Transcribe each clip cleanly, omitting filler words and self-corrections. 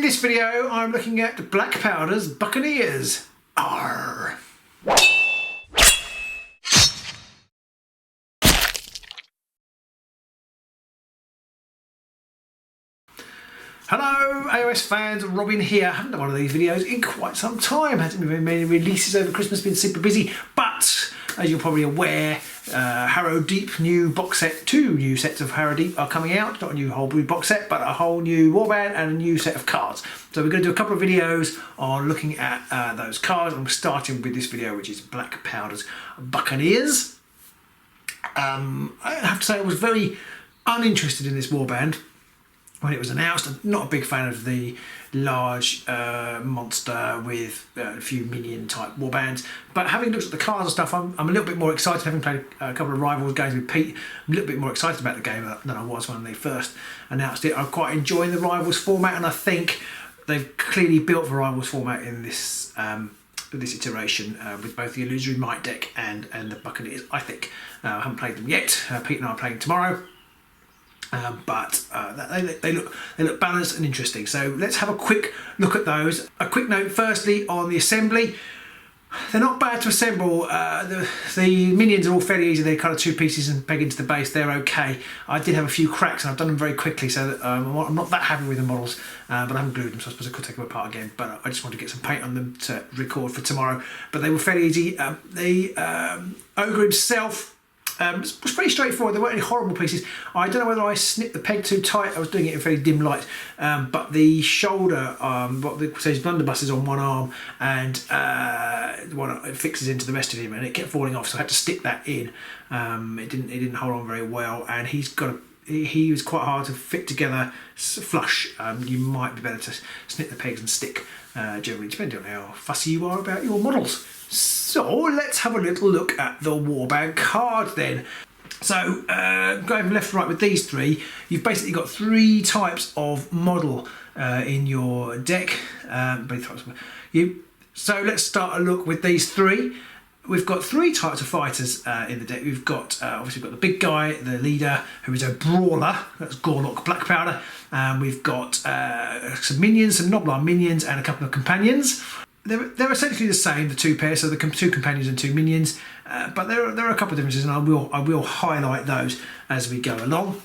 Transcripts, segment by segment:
this video, I'm looking at Blackpowder's Buccaneers. Arr. Hello AOS fans, Robin here. I haven't done one of these videos in quite some time. Hasn't been many releases over Christmas, been super busy. But as you're probably aware, Harrowdeep new box set, 2 new sets of Harrowdeep are coming out. Not a new whole blue box set, but a whole new warband and a new set of cards. So we're going to do a couple of videos on looking at those cards. I'm starting with this video, which is Blackpowder's Buccaneers. I have to say I was very uninterested in this warband when it was announced. I'm not a big fan of the large monster with a few minion type warbands, but having looked at the cards and stuff, I'm a little bit more excited. Having played a couple of Rivals games with Pete, I'm a little bit more excited about the game than I was when they first announced it. I'm quite enjoying the Rivals format, and I think they've clearly built the Rivals format in this iteration with both the Illusory Might deck and the Buccaneers. I think I haven't played them yet. Pete and I are playing tomorrow. But they look balanced and interesting. So let's have a quick look at those. A quick note firstly on the assembly. They're not bad to assemble. The minions are all fairly easy. They're kind of 2 pieces and peg into the base. They're okay. I did have a few cracks and I've done them very quickly, so that, I'm not that happy with the models, but I haven't glued them, so I suppose I could take them apart again. But I just wanted to get some paint on them to record for tomorrow. But they were fairly easy. The Ogre himself was pretty straightforward. There weren't any horrible pieces. I don't know whether I snipped the peg too tight. I was doing it in fairly dim light, but the shoulder, so his blunderbuss is on one arm, and it fixes into the rest of him, and it kept falling off. So I had to stick that in. It didn't hold on very well, and he was quite hard to fit together flush. You might be better to snip the pegs and stick, generally, depending on how fussy you are about your models. So let's have a little look at the warband card then. So going left to right with these 3, you've basically got 3 types of model in your deck. So let's start a look with these 3. We've got 3 types of fighters in the deck. We've got obviously we've got the big guy, the leader, who is a brawler. That's Gorlock Blackpowder. We've got some minions, some Noblar minions, and a couple of companions. They're essentially the same, the 2 pairs, so the 2 companions and 2 minions, but there are a couple of differences, and I will highlight those as we go along.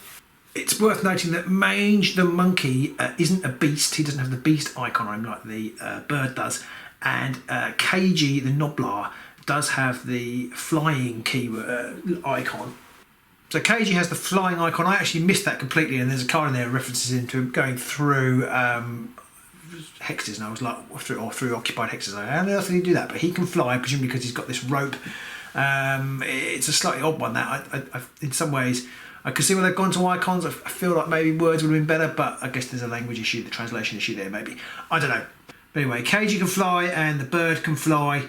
It's worth noting that Mange the monkey isn't a beast. He doesn't have the beast icon on him like the bird does, and KG the Noblar does have the flying keyword icon. So KG has the flying icon. I actually missed that completely, and there's a card in there that references into him going through hexes, and I was like, through occupied hexes. How on earth did he do that? But he can fly, presumably because he's got this rope. It's a slightly odd one. That I in some ways I could see where they've gone to icons. I feel like maybe words would have been better, but I guess there's a language issue, the translation issue there maybe. I don't know. But anyway, KG can fly and the bird can fly.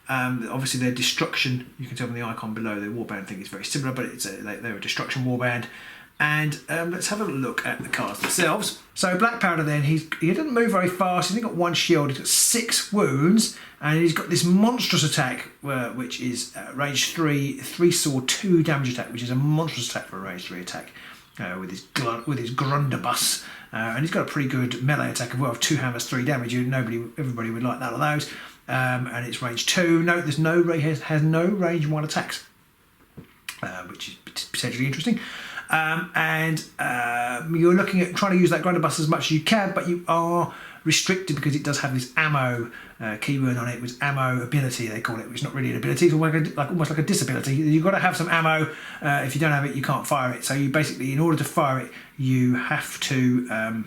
Obviously their destruction, you can tell from the icon below, the warband thing is very similar, but they're a destruction warband. And let's have a look at the cards themselves. So Blackpowder then, he doesn't move very fast. He's only got 1 shield, he's got 6 wounds, and he's got this monstrous attack, which is range 3 sword, 2 damage attack, which is a monstrous attack for a range 3 attack with his grunderbus. And he's got a pretty good melee attack as well, 2 hammers, 3 damage. Everybody would like that of those. And it's range 2. Note has no range 1 attacks, which is potentially interesting. You're looking at trying to use that grunderbus as much as you can, but you are restricted because it does have this ammo keyword on it, with ammo ability they call it, which is not really an ability, it's almost like a disability. You've got to have some ammo. If you don't have it, you can't fire it. So you basically, in order to fire it, you have to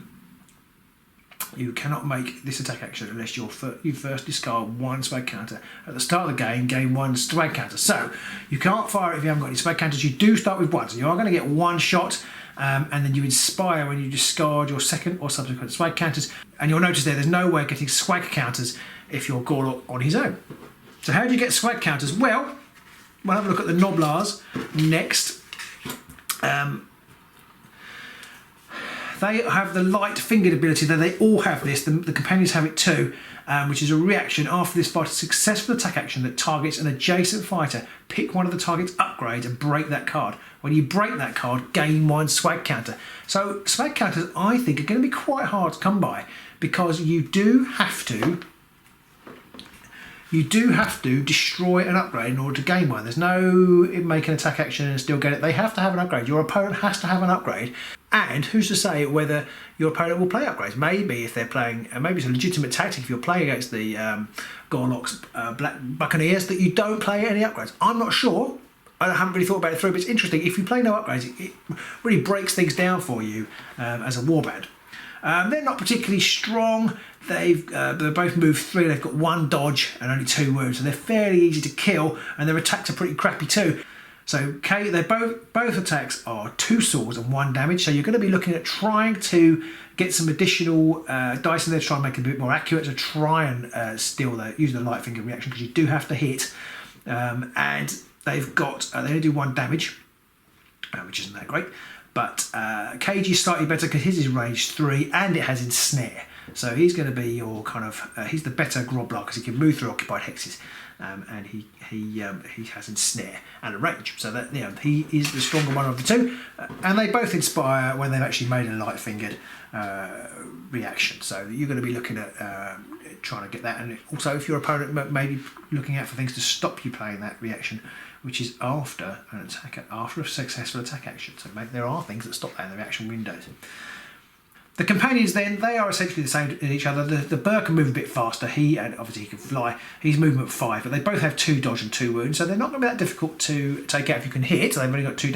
you cannot make this attack action unless you first discard 1 swag counter. At the start of the game, gain 1 swag counter. So you can't fire it if you haven't got any swag counters. You do start with 1, so you are going to get 1 shot, and then you inspire when you discard your second or subsequent swag counters. And you'll notice there's no way of getting swag counters if you're Gorlock on his own. So how do you get swag counters? Well, we'll have a look at the Noblars next. They have the light-fingered ability, that they all have this, the companions have it too, which is a reaction after this fighter's successful attack action that targets an adjacent fighter. Pick one of the target's upgrades and break that card. When you break that card, gain 1 swag counter. So swag counters, I think, are going to be quite hard to come by, because you do have to destroy an upgrade in order to gain one. There's no make an attack action and still get it. They have to have an upgrade. Your opponent has to have an upgrade. And who's to say whether your opponent will play upgrades? Maybe if they're playing, maybe it's a legitimate tactic if you're playing against the Gorlock's Buccaneers that you don't play any upgrades. I'm not sure. I haven't really thought about it through, but it's interesting. If you play no upgrades, it really breaks things down for you as a warband. They're not particularly strong. They both move 3. They've got 1 dodge and only 2 wounds, so they're fairly easy to kill, and their attacks are pretty crappy too. So they both attacks are 2 swords and 1 damage. So you're going to be looking at trying to get some additional dice in there to try and make it a bit more accurate. To try and use the light finger reaction, because you do have to hit. And they've got they only do 1 damage, which isn't that great. But KG is slightly better because his is range 3 and it has ensnare. So he's going to be your kind of he's the better grobbler because he can move through occupied hexes, and he has ensnare and a range. So that he is the stronger one of the two, and they both inspire when they've actually made a light fingered reaction. So you're going to be looking at trying to get that, and also if your opponent may be looking out for things to stop you playing that reaction, which is after a successful attack action. So there are things that stop that in the reaction windows. The companions then, they are essentially the same in each other. The Burr can move a bit faster. And obviously he can fly. He's movement 5, but they both have 2 dodge and 2 wounds, so they're not going to be that difficult to take out if you can hit. They've only got 2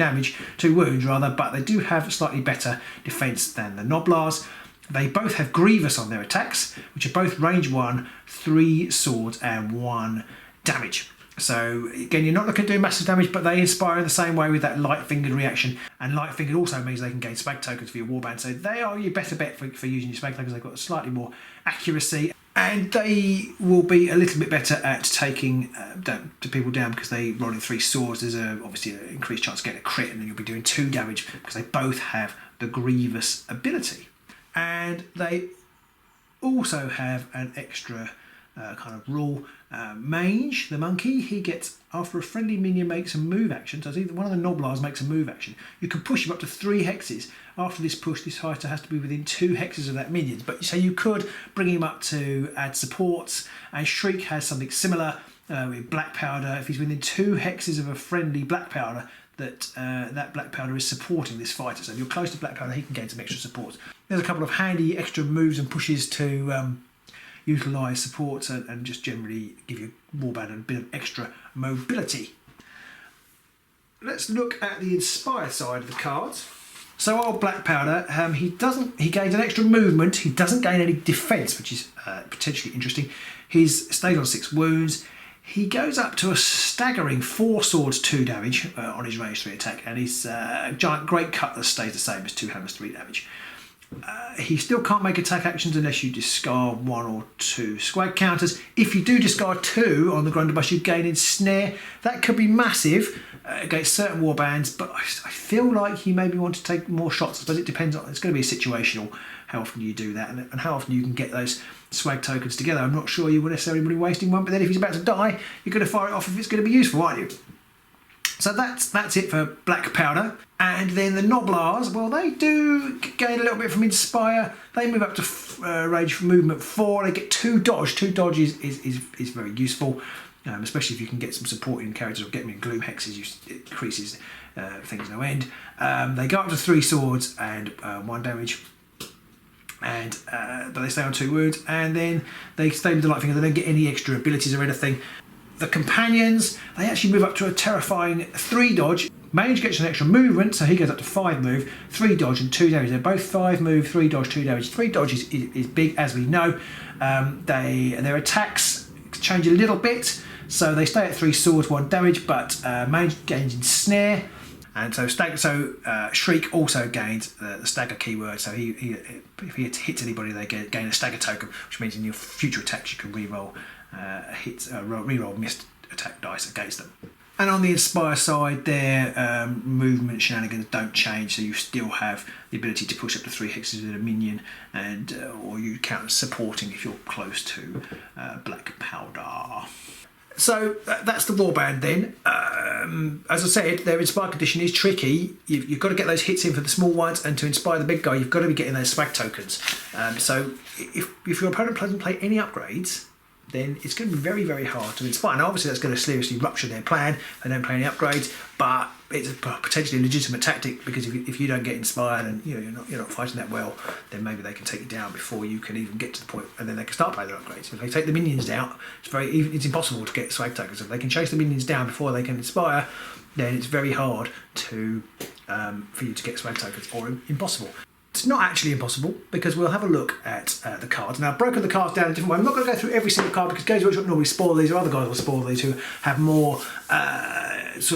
wounds rather, but they do have slightly better defense than the Noblars. They both have Grievous on their attacks, which are both range 1, 3 swords and 1 damage. So again, you're not looking to do massive damage, but they inspire in the same way with that light fingered reaction. And light fingered also means they can gain spag tokens for your warband. So they are your better bet for using your spag tokens. They've got slightly more accuracy, and they will be a little bit better at taking people down because they roll in 3 swords. There's obviously an increased chance of getting a crit, and then you'll be doing 2 damage because they both have the Grievous ability. And they also have an extra kind of rule. Mange, the monkey, he gets, after a friendly minion makes a move action, so either one of the Noblars makes a move action, you can push him up to 3 hexes. After this push, this fighter has to be within 2 hexes of that minion. But so you could bring him up to add supports, and Shriek has something similar with Blackpowder. If he's within 2 hexes of a friendly Blackpowder, that Blackpowder is supporting this fighter. So if you're close to Blackpowder, he can gain some extra support. There's a couple of handy extra moves and pushes to utilise support and just generally give your warband a bit of extra mobility. Let's look at the inspired side of the cards. So old Blackpowder, he gains an extra movement. He doesn't gain any defence, which is potentially interesting. He's stayed on 6 wounds. He goes up to a staggering 4 swords, 2 damage on his range 3 attack, and his giant great cutlass stays the same as 2 hammers, 3 damage. He still can't make attack actions unless you discard 1 or 2 swag counters. If you do discard 2 on the Grundlebush, you gain ensnare. That could be massive against certain warbands, but I feel like you maybe want to take more shots. I suppose it depends on, it's going to be situational how often you do that and how often you can get those swag tokens together. I'm not sure you will necessarily be wasting one, but then if he's about to die, you're going to fire it off if it's going to be useful, aren't you? So that's it for Blackpowder. And then the Noblars, well, they do gain a little bit from Inspire. They move up to range for movement 4. They get 2 dodge. 2 dodge is very useful, especially if you can get some supporting characters or get them in Gloom Hexes. It increases things no end. They go up to 3 swords and 1 damage. And but they stay on 2 wounds, and then they stay with the light finger. They don't get any extra abilities or anything. The companions, they actually move up to a terrifying 3 dodge. Mange gets an extra movement, so he goes up to 5 move, 3 dodge and 2 damage. They're both 5 move, 3 dodge, 2 damage. 3 dodge is big, as we know. Their attacks change a little bit, so they stay at 3 swords, 1 damage, but Mange gains ensnare. And so Shriek also gains the stagger keyword, so if he hits anybody, they gain a stagger token, which means in your future attacks you can reroll reroll missed attack dice against them. And on the Inspire side, their movement shenanigans don't change, so you still have the ability to push up to 3 hexes with a minion, and or you count as supporting if you're close to Blackpowder. So that's the warband then. as I said, their Inspire condition is tricky. You've got to get those hits in for the small ones, and to inspire the big guy, you've got to be getting those swag tokens. So if your opponent doesn't play any upgrades, then it's going to be very, very hard to inspire. Now, obviously, that's going to seriously rupture their plan. They don't play any upgrades, but it's a potentially legitimate tactic, because if you don't get inspired and you're not fighting that well, then maybe they can take you down before you can even get to the point, and then they can start playing their upgrades. If they take the minions out, it's impossible to get swag tokens. If they can chase the minions down before they can inspire, then it's very hard to for you to get swag tokens, or impossible. It's not actually impossible, because we'll have a look at the cards. Now, I've broken the cards down in a different way. I'm not going to go through every single card, because Games Workshop normally spoil these, or other guys will spoil these who have more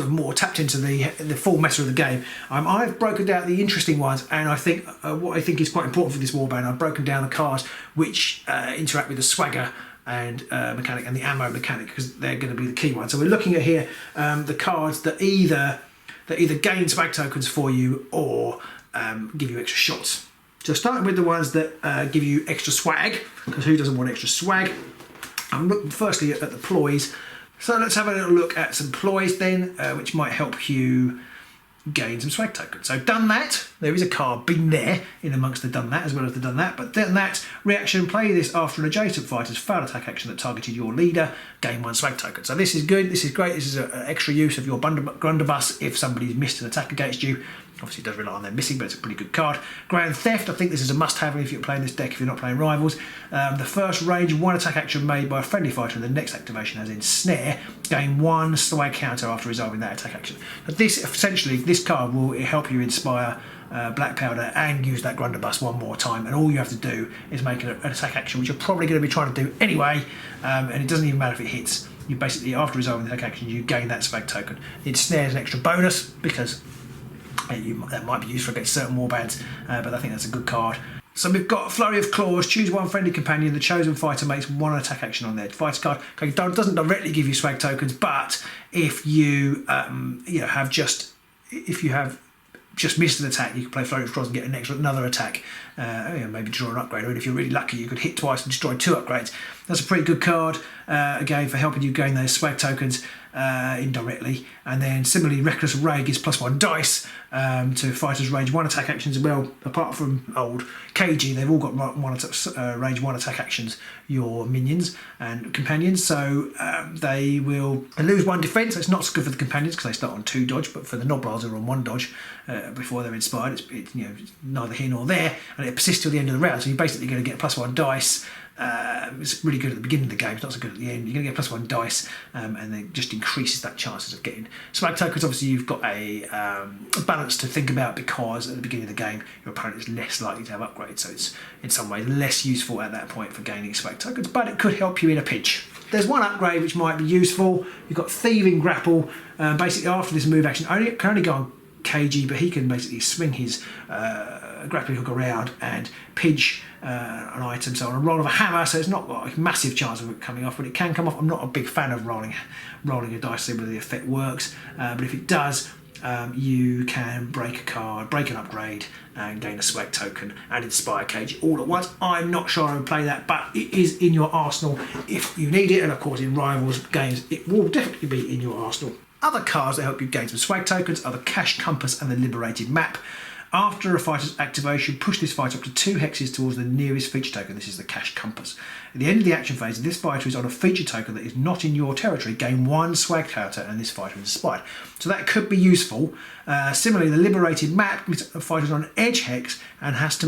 more tapped into the full meta of the game. I've broken down the interesting ones, and I think what I think is quite important for this warband, I've broken down the cards which interact with the swagger and mechanic and the ammo mechanic, because they're going to be the key ones. So we're looking at here the cards that either gain swag tokens for you, or give you extra shots. So starting with the ones that give you extra swag, because who doesn't want extra swag? I'm looking firstly at the ploys. So let's have a little look at some ploys then, which might help you gain some swag tokens. So done that, there is a card been there in amongst the done that as well as the done that, but done that reaction, play this after an adjacent fighter's failed attack action that targeted your leader, gain 1 swag token. So this is good, this is great, this is an extra use of your Grundabus if somebody's missed an attack against you. Obviously it does rely on their missing, but it's a pretty good card. Grand Theft, I think this is a must-have if you're playing this deck, if you're not playing Rivals. The first range 1 attack action made by a friendly fighter and the next activation, as in Snare, gain 1 swag counter after resolving that attack action. But this card will help you inspire Blackpowder and use that Grundabus one more time, and all you have to do is make an attack action, which you're probably going to be trying to do anyway, and it doesn't even matter if it hits. You basically, after resolving the attack action, you gain that swag token. It snares an extra bonus, because that might be useful against certain warbands, but I think that's a good card. So we've got Flurry of Claws. Choose 1 friendly companion. The chosen fighter makes 1 attack action on their fighter card. Okay, doesn't directly give you swag tokens, but if you have just missed an attack, you can play Flurry of Claws and get another attack. Maybe draw an upgrade, or if you're really lucky, you could hit twice and destroy 2 upgrades. That's a pretty good card, again, for helping you gain those swag tokens indirectly. And then similarly, Reckless Ray gives +1 dice to fighters' range 1 attack actions as well. Apart from old KG, they've all got range 1 attack actions, your minions and companions. So they will lose 1 defense. So it's not so good for the companions, because they start on 2 dodge, but for the Noblars who are on 1 dodge before they're inspired, it's neither here nor there, and it persists till the end of the round. So you're basically going to get +1 dice. It's really good at the beginning of the game, it's not so good at the end. You're going to get +1 dice, and it just increases that chances of getting swag tokens. Obviously, you've got a balance to think about, because at the beginning of the game, your opponent is less likely to have upgrades, so it's in some ways less useful at that point for gaining swag tokens, but it could help you in a pinch. There's one upgrade which might be useful. You've got Thieving Grapple. Basically, after this move action, can only go on KG, but he can basically swing his grappling hook around and pinch an item. So on a roll of a hammer, so it's not got a massive chance of it coming off, but it can come off. I'm not a big fan of rolling a dice to see whether the effect works, but if it does, you can break a card, break an upgrade, and gain a swag token and inspire KG all at once. I'm not sure I would play that, but it is in your arsenal if you need it, and of course in Rivals games it will definitely be in your arsenal. Other cards that help you gain some swag tokens are the Cash Compass and the Liberated Map. After a fighter's activation, push this fighter up to 2 hexes towards the nearest feature token. This is the Cash Compass. At the end of the action phase, if this fighter is on a feature token that is not in your territory, gain 1 swag counter and this fighter is inspired. So that could be useful. Similarly, the Liberated Map, a fighter is on an edge hex and has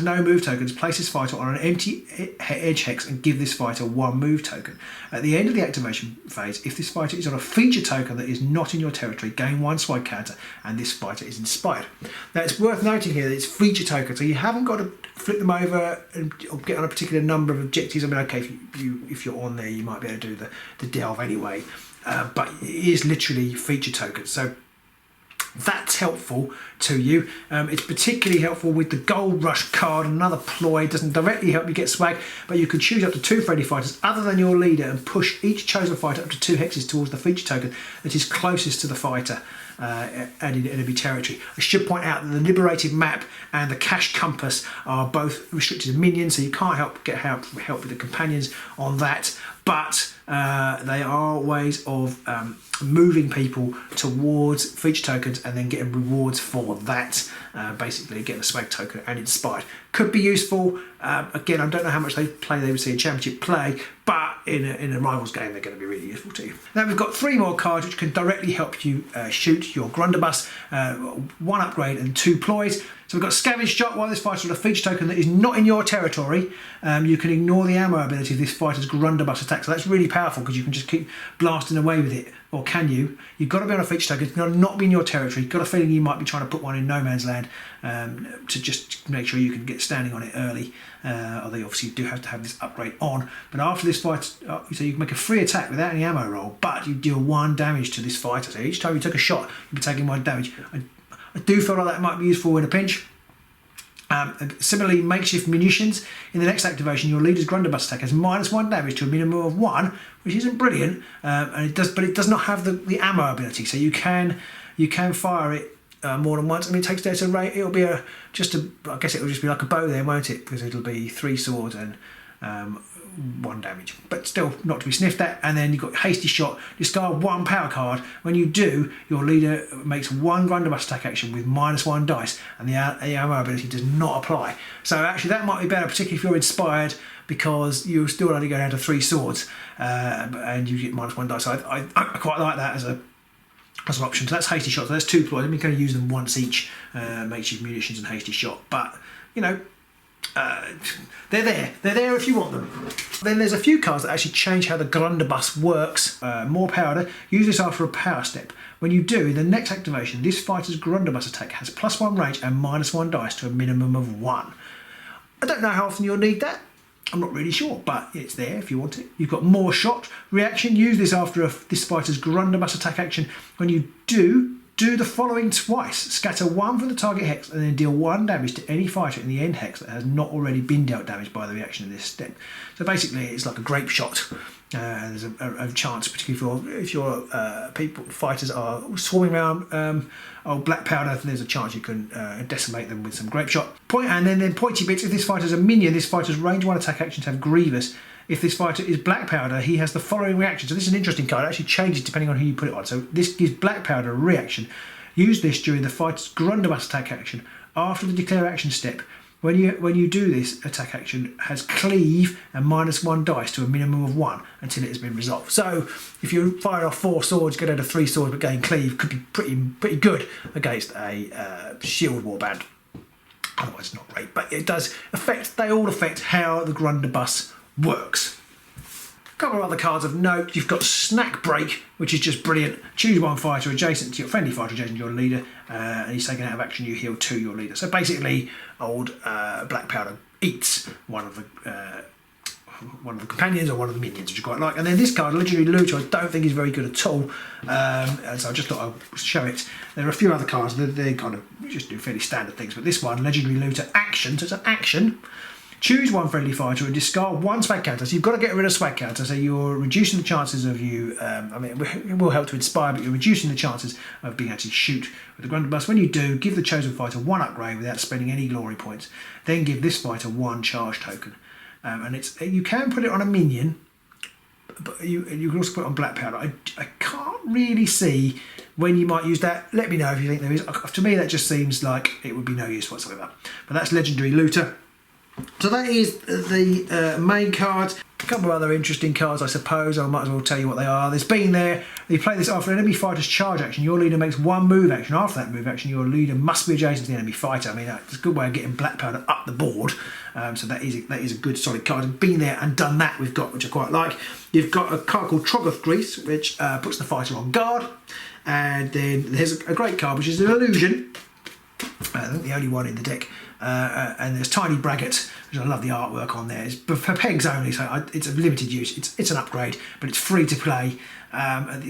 no move tokens, place this fighter on an empty edge hex and give this fighter 1 move token. At the end of the activation phase, if this fighter is on a feature token that is not in your territory, gain 1 swag counter and this fighter is inspired. Now it's worth noting here that it's feature token, so you haven't got to flip them over or get on a particular number of objectives. I mean, okay, if you're on there, you might be able to do the delve anyway, but it is literally feature tokens. So that's helpful to you. It's particularly helpful with the Gold Rush card, another ploy. It doesn't directly help you get swag, but you can choose up to 2 friendly fighters other than your leader and push each chosen fighter up to 2 hexes towards the feature token that is closest to the fighter. added enemy territory. I should point out that the liberated map and the cache compass are both restricted to minions, so you can't get help with the companions on that, but they are ways of moving people towards feature tokens and then getting rewards for that. Basically getting a swag token and inspired. Could be useful. Again, I don't know how much they would see in championship play, but in a rivals game they're going to be really useful to you. Now we've got 3 more cards which can directly help you shoot your Grundabus. 1 upgrade and 2 ploys. So we've got Scavenge Shot. While this fighter with a feature token that is not in your territory, you can ignore the ammo ability of this fighter's Grundabus attack. So that's really powerful because you can just keep blasting away with it. Or can you? You've got to be on a feature token. It's got to not be in your territory. You've got a feeling you might be trying to put one in no man's land to just make sure you can get standing on it early. Although you obviously do have to have this upgrade on. But after this fight, so you can make a free attack without any ammo roll, but you deal 1 damage to this fighter. So each time you took a shot, you'll be taking 1 damage. I do feel like that might be useful in a pinch. Similarly, makeshift munitions. In the next activation, your leader's Grundabus attack has -1 damage to a minimum of 1, which isn't brilliant, and it does not have the ammo ability. So you can fire it more than once. I mean, it takes down to rate. It'll be I guess it'll just be like a bow then, won't it? Because it'll be 3 swords and 1 damage, but still not to be sniffed at. And then you've got Hasty Shot. Discard 1 power card. When you do, your leader makes 1 Grundabus attack action with -1 dice, and the ammo ability does not apply. So actually that might be better, particularly if you're inspired, because you're still only going down to 3 swords and you get -1 dice. So I quite like that as an option. So that's Hasty Shot. So that's 2 ploys. I'm going to use them once each, makeshift munitions and Hasty Shot, but you know, they're there if you want them. Then there's a few cards that actually change how the Grundabus works. More powder. Use this after a power step. When you do, in the next activation, this fighter's Grundabus attack has +1 range and -1 dice to a minimum of 1. I don't know how often you'll need that. I'm not really sure, but it's there if you want it. You've got more shot reaction. Use this after this fighter's Grundabus attack action. When you do the following twice. Scatter 1 from the target hex and then deal 1 damage to any fighter in the end hex that has not already been dealt damage by the reaction of this step. So basically it's like a grape shot. There's a chance, particularly if your fighters are swarming around Blackpowder, there's a chance you can decimate them with some grape shot. And then pointy bits. If this fighter's a minion, this fighter's range 1 attack actions have Grievous. If this fighter is Blackpowder, he has the following reaction. So this is an interesting card. It actually changes depending on who you put it on. So this gives Blackpowder a reaction. Use this during the fighter's Grundabus attack action. After the declare action step, when you do this attack action, has cleave and -1 dice to a minimum of 1 until it has been resolved. So if you fire off 4 swords, get out of 3 swords, but gain cleave, could be pretty good against a shield warband. Otherwise, it's not great, but it does affect. They all affect how the Grundabus works. A couple of other cards of note. You've got Snack Break, which is just brilliant. Choose 1 fighter adjacent to your friendly fighter adjacent to your leader, and he's taken out of action. You heal 2 your leader. So basically, old Blackpowder eats one of the companions or one of the minions, which I quite like. And then this card, Legendary Looter, I don't think is very good at all. And so I just thought I'd show it. There are a few other cards that they kind of just do fairly standard things, but this one, Legendary Looter action. So it's an action. Choose 1 friendly fighter and discard 1 swag counter. So you've got to get rid of swag counter. So you're reducing the chances of you. I mean, it will help to inspire, but you're reducing the chances of being able to shoot with the Grundabus. When you do, give the chosen fighter 1 upgrade without spending any glory points. Then give this fighter 1 charge token. And you can put it on a minion, but you can also put it on Blackpowder. I can't really see when you might use that. Let me know if you think there is. To me, that just seems like it would be no use whatsoever. But that's Legendary Looter. So that is the main cards. A couple of other interesting cards, I suppose. I might as well tell you what they are. There's been there. You play this after an enemy fighter's charge action. Your leader makes 1 move action. After that move action, your leader must be adjacent to the enemy fighter. I mean, that's a good way of getting Blackpowder up the board. So that is a good solid card. And been there and done that we've got, which I quite like. You've got a card called Troggoth Grease, which puts the fighter on guard. And then there's a great card, which is an illusion. I think the only one in the deck. and there's Tiny Braggart, which I love the artwork on there. It's for pegs only, so it's a limited use. It's an upgrade, but it's free to play.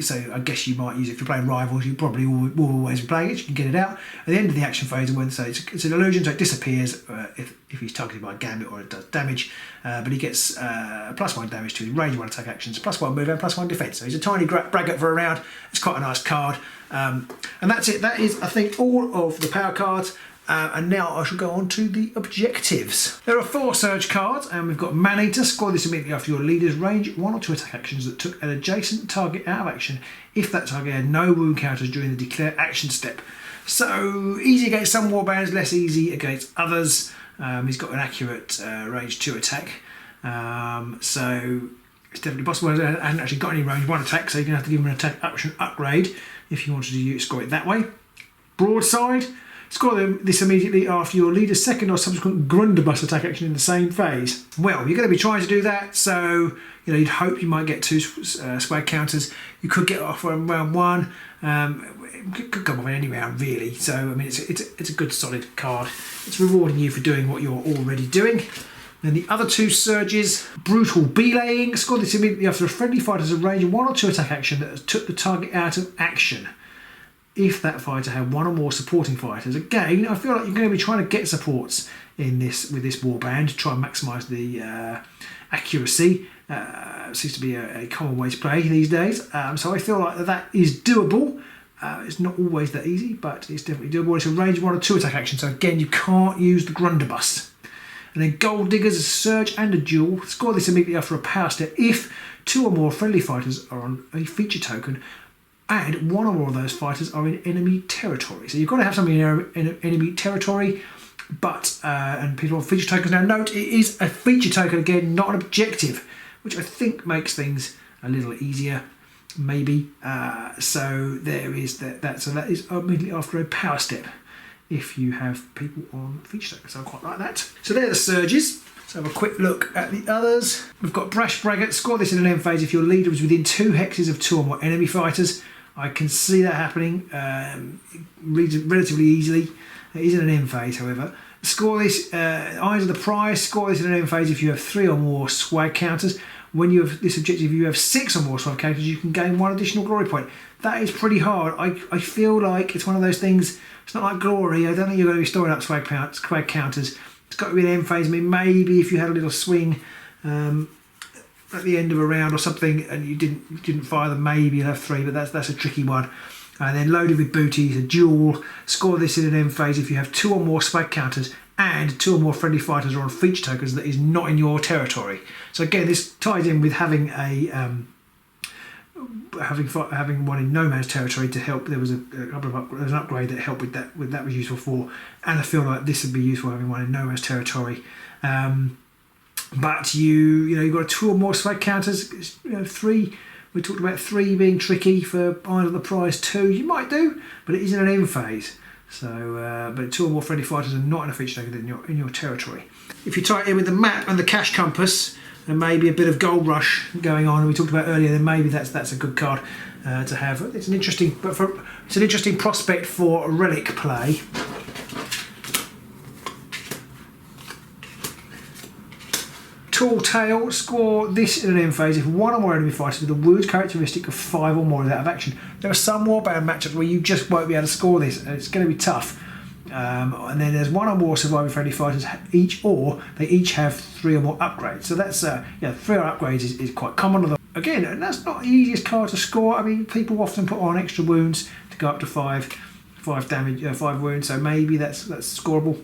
So I guess you might use it if you're playing Rivals. You probably will always be playing it. You can get it out at the end of the action phase, and so it's an illusion, so it disappears if he's targeted by a gambit or it does damage. But he gets +1 damage to his range 1 attack actions, +1 move and +1 defense. So he's a Tiny Braggart for a round. It's quite a nice card, and that's it. That is, I think, all of the power cards. And now I shall go on to the objectives. There are 4 surge cards, and we've got Man-Eater. Score this immediately after your leader's range 1 or 2 attack actions that took an adjacent target out of action if that target had no wound counters during the declare action step. So easy against some warbands, less easy against others. He's got an accurate range 2 attack, so it's definitely possible. He hasn't actually got any range 1 attack, so you're going to have to give him an attack option upgrade if you wanted to score it that way. Broadside. Score this immediately after your leader's second or subsequent Grundabus attack action in the same phase. Well, you're going to be trying to do that, so you'd hope you might get 2 swag counters. You could get off on round 1. It could come off in any round, really. So I mean, it's a good solid card. It's rewarding you for doing what you're already doing. Then the other 2 surges, Brutal Belaying. Score this immediately after a friendly fighter has a range 1 or 2 attack action that took the target out of action. If that fighter had 1 or more supporting fighters. Again, I feel like you're going to be trying to get supports in this with this warband to try and maximise the accuracy. Seems to be a common way to play these days. So I feel like that is doable. It's not always that easy, but it's definitely doable. It's a range 1 or 2 attack action. So again, you can't use the Grundabus. And then Gold Diggers, a surge and a duel. Score this immediately after a power step if 2 or more friendly fighters are on a feature token, and 1 or more of those fighters are in enemy territory. So you've got to have something in enemy territory, but and people on feature tokens. Now note, it is a feature token again, not an objective, which I think makes things a little easier, maybe. So there is that. So that is immediately after a power step if you have people on feature tokens. So I quite like that. So they're the surges. So have a quick look at the others. We've got Brash Braggart. Score this in an end phase if your leader is within 2 hexes of 2 or more enemy fighters. I can see that happening relatively easily. It is in an end phase, however. Score this, Eyes of the Prize. Score this in an end phase if you have 3 or more swag counters. When you have this objective, you have 6 or more swag counters, you can gain 1 additional glory point. That is pretty hard. I feel like it's one of those things. It's not like glory. I don't think you're going to be storing up swag counters. It's got to be an end phase. I mean, maybe if you had a little swing at the end of a round or something, and you didn't fire them, maybe you'll have 3, but that's a tricky one. And then Loaded with Booty, a duel. Score this in an end phase if you have 2 or more swag counters and 2 or more friendly fighters are on feature tokens that is not in your territory. So again, this ties in with having a having one in no man's territory to help. There was there was an upgrade that helped with that. That was useful for, and I feel like this would be useful having one in no man's territory. But you've got 2 or more swag counters. 3. We talked about 3 being tricky for Eyes of the Prize 2. You might do, but it is in an end phase. So, but 2 or more friendly fighters are not in a feature token in your territory. If you tie it in with the map and the cash compass, and maybe a bit of Gold Rush going on, we talked about earlier, then maybe that's a good card to have. It's an interesting, prospect for relic play. Tall Tale. Score this in an end phase if 1 or more enemy fighters with a wound characteristic of 5 or more is out of action. There are some warband matchups where you just won't be able to score this, and it's going to be tough. And then there's 1 or more surviving friendly fighters each, or they each have 3 or more upgrades. So that's 3 upgrades is quite common. Again, and that's not the easiest card to score. I mean, people often put on extra wounds to go up to 5 damage, 5 wounds. So maybe that's scoreable.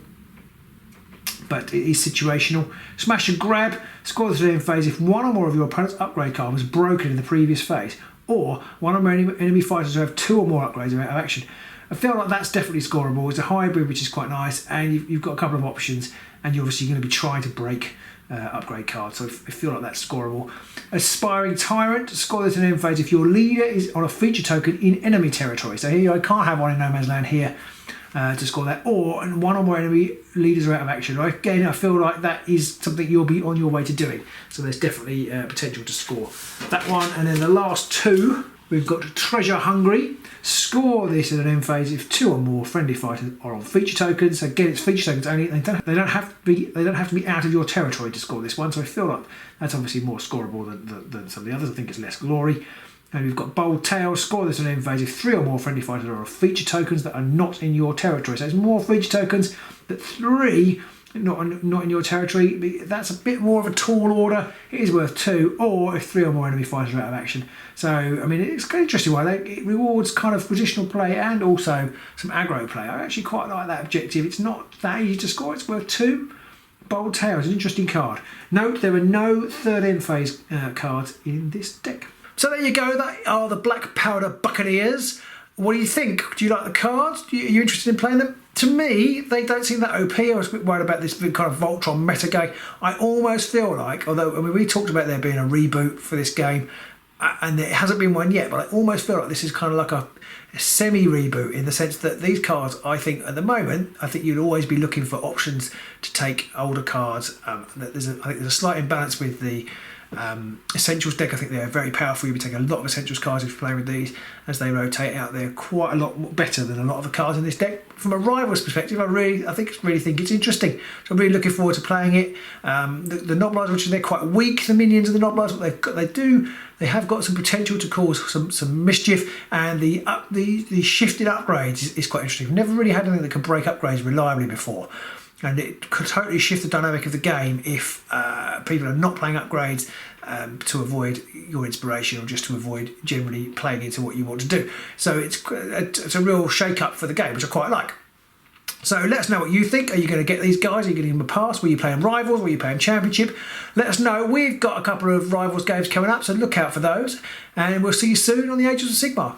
But it is situational. Smash and Grab. Score this in the end phase if 1 or more of your opponent's upgrade card was broken in the previous phase, or 1 or more enemy fighters who have 2 or more upgrades are out of action. I feel like that's definitely scoreable. It's a hybrid, which is quite nice, and you've got a couple of options, and you're obviously going to be trying to break upgrade cards, so I feel like that's scoreable. Aspiring Tyrant. Score this in an end phase if your leader is on a feature token in enemy territory. So here I can't have one in no man's land here to score that, or 1 or more enemy leaders are out of action. Again, I feel like that is something you'll be on your way to doing, so there's definitely potential to score that one. And then the last 2 We've got Treasure Hungry. Score this in an end phase if 2 or more friendly fighters are on feature tokens. Again, it's feature tokens only. They don't have to be out of your territory to score this one. So I feel like that's obviously more scoreable than some of the others. I think it's less glory. And we've got Bold Tail. Score this in an end phase if 3 or more friendly fighters are on feature tokens that are not in your territory. So it's more feature tokens, but 3 not in your territory. That's a bit more of a tall order. It is worth 2, or if 3 or more enemy fighters are out of action. So I mean, it's quite interesting why it rewards kind of positional play and also some aggro play. I actually quite like that objective. It's not that easy to score. It's worth 2. Bold Tail is an interesting card. Note there are no 3rd end phase cards in this deck. So there you go. That are the Blackpowder Buccaneers. What do you think? Do you like the cards? Are you interested in playing them? To me, they don't seem that OP. I was a bit worried about this kind of Voltron meta game. I almost feel like, although I mean, we talked about there being a reboot for this game, and it hasn't been one yet, but I almost feel like this is kind of like a semi-reboot in the sense that these cards, I think at the moment, I think you'd always be looking for options to take older cards. I think there's a slight imbalance with the Essentials deck. I think they're very powerful. You'll be taking a lot of Essentials cards if you're playing with these as they rotate out. They're quite a lot better than a lot of the cards in this deck. From a Rivals perspective, I really think it's interesting. So I'm really looking forward to playing it. The Noblars, which they're quite weak, the minions of the Noblars, but they have got some potential to cause some mischief, and the shifted upgrades is quite interesting. We've never really had anything that can break upgrades reliably before. And it could totally shift the dynamic of the game if people are not playing upgrades to avoid your inspiration or just to avoid generally playing into what you want to do. So it's a real shake-up for the game, which I quite like. So let us know what you think. Are you going to get these guys? Are you going to give them a pass? Will you play them Rivals? Will you play them Championship? Let us know. We've got a couple of Rivals games coming up, so look out for those. And we'll see you soon on the Ages of Sigmar.